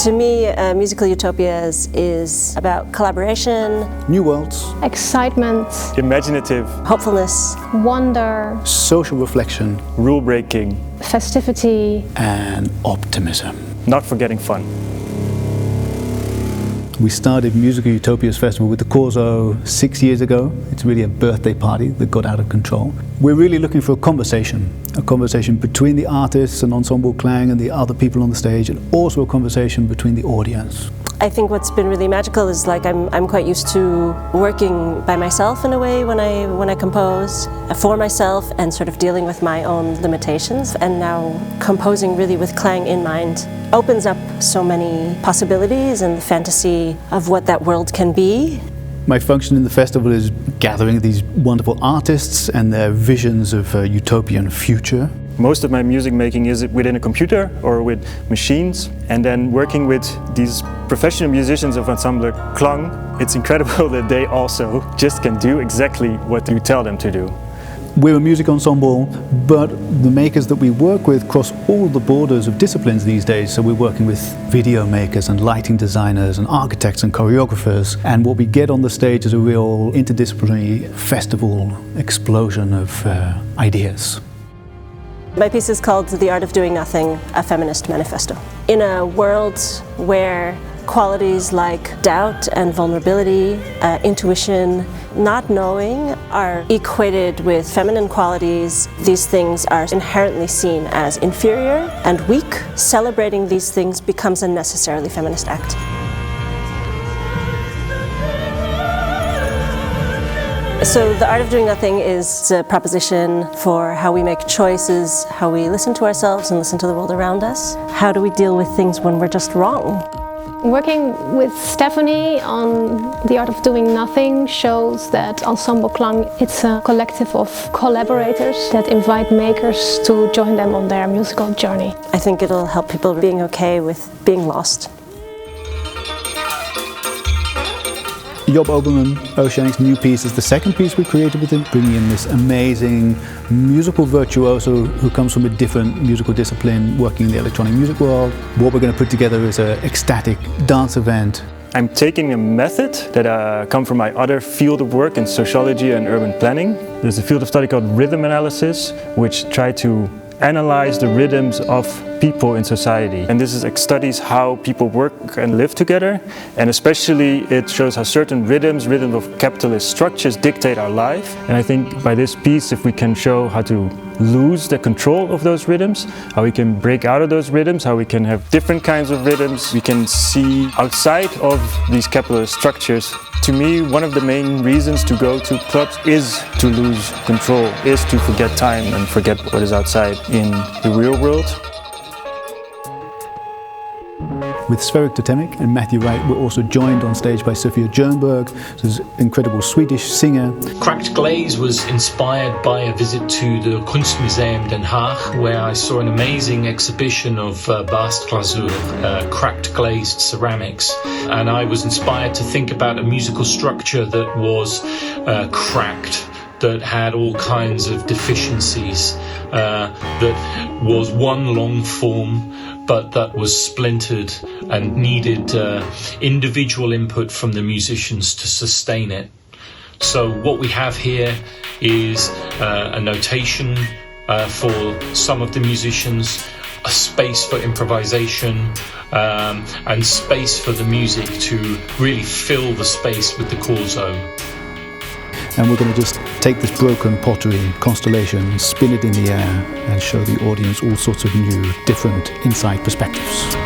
To me, musical Utopias is about collaboration, new worlds, excitement, imaginative, hopefulness, wonder, social reflection, rule breaking, festivity, and optimism. Not forgetting fun. We started Musical Utopias Festival with the Korzo 6 years ago. It's really a birthday party that got out of control. We're really looking for a conversation between the artists and Ensemble Klang and the other people on the stage, and also a conversation between the audience. I think what's been really magical is I'm quite used to working by myself in a way when I compose for myself and sort of dealing with my own limitations, and now composing really with Klang in mind opens up so many possibilities and the fantasy of what that world can be. My function in the festival is gathering these wonderful artists and their visions of a utopian future. Most of my music making is within a computer or with machines, and then working with these professional musicians of Ensemble Klang, it's incredible that they also just can do exactly what you tell them to do. We're a music ensemble, but the makers that we work with cross all the borders of disciplines these days. So we're working with video makers and lighting designers and architects and choreographers. And what we get on the stage is a real interdisciplinary festival explosion of ideas. My piece is called The Art of Doing Nothing, a Feminist Manifesto. In a world where qualities like doubt and vulnerability, intuition, not knowing are equated with feminine qualities, these things are inherently seen as inferior and weak. Celebrating these things becomes a necessarily feminist act. So The Art of Doing Nothing is a proposition for how we make choices, how we listen to ourselves and listen to the world around us. How do we deal with things when we're just wrong? Working with Stephanie on The Art of Doing Nothing shows that Ensemble Klang, it's a collective of collaborators that invite makers to join them on their musical journey. I think it'll help people being okay with being lost. Job Oberman, Oceanic's new piece, is the second piece we created with him, bringing in this amazing musical virtuoso who comes from a different musical discipline, working in the electronic music world. What we're going to put together is an ecstatic dance event. I'm taking a method that comes from my other field of work in sociology and urban planning. There's a field of study called rhythm analysis, which try to analyze the rhythms of people in society. And this studies how people work and live together, and especially it shows how certain rhythms of capitalist structures dictate our life. And I think by this piece, if we can show how to lose the control of those rhythms, how we can break out of those rhythms, how we can have different kinds of rhythms, we can see outside of these capitalist structures. To me, one of the main reasons to go to clubs is to lose control, is to forget time and forget what is outside in the real world. With Spheric, Totemic and Matthew Wright, we're also joined on stage by Sofia Jernberg, who's an incredible Swedish singer. Cracked Glaze was inspired by a visit to the Kunstmuseum Den Haag, where I saw an amazing exhibition of Baastglasur, cracked glazed ceramics. And I was inspired to think about a musical structure that was cracked, that had all kinds of deficiencies, that was one long form, but that was splintered and needed individual input from the musicians to sustain it. So what we have here is a notation for some of the musicians, a space for improvisation, and space for the music to really fill the space with the Korzo. And we're going to just take this broken pottery constellation, spin it in the air, and show the audience all sorts of new, different inside perspectives.